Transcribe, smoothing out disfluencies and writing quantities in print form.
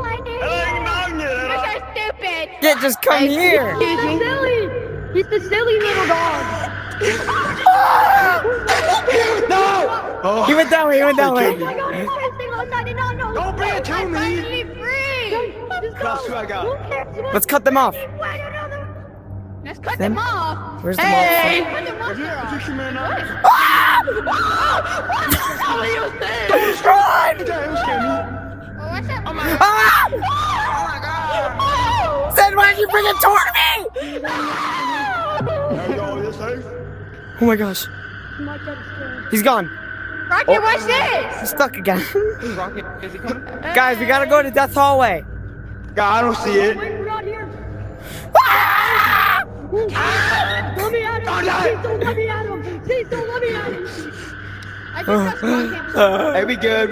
I need you. You're so stupid. Yeah, just come here. He's silly. He's the silly little dog. No! Oh, He went that way. He went that way. Oh my God, he's pissing on that. No. don't bring it to I'm me! finally free. Just go. I swear to God. Who cares? Let's cut them off. Let's cut them off. Where's the Hey! mom? Cut them off. If you shoot me now, What the hell are you saying? Run! don't scare me. Oh, what's up? Ah! Oh my God! Then why did you bring it toward me? There we go, this safe. Oh my gosh. He's gone. Rocket, what's this? He's stuck again. Rocket, is he coming? Guys, we gotta go to Death Hallway. God, I don't see it. We're not here. Ah! Let me at him. Don't die. Please don't let me at him. Please don't let me at him. I just got Hey, we good.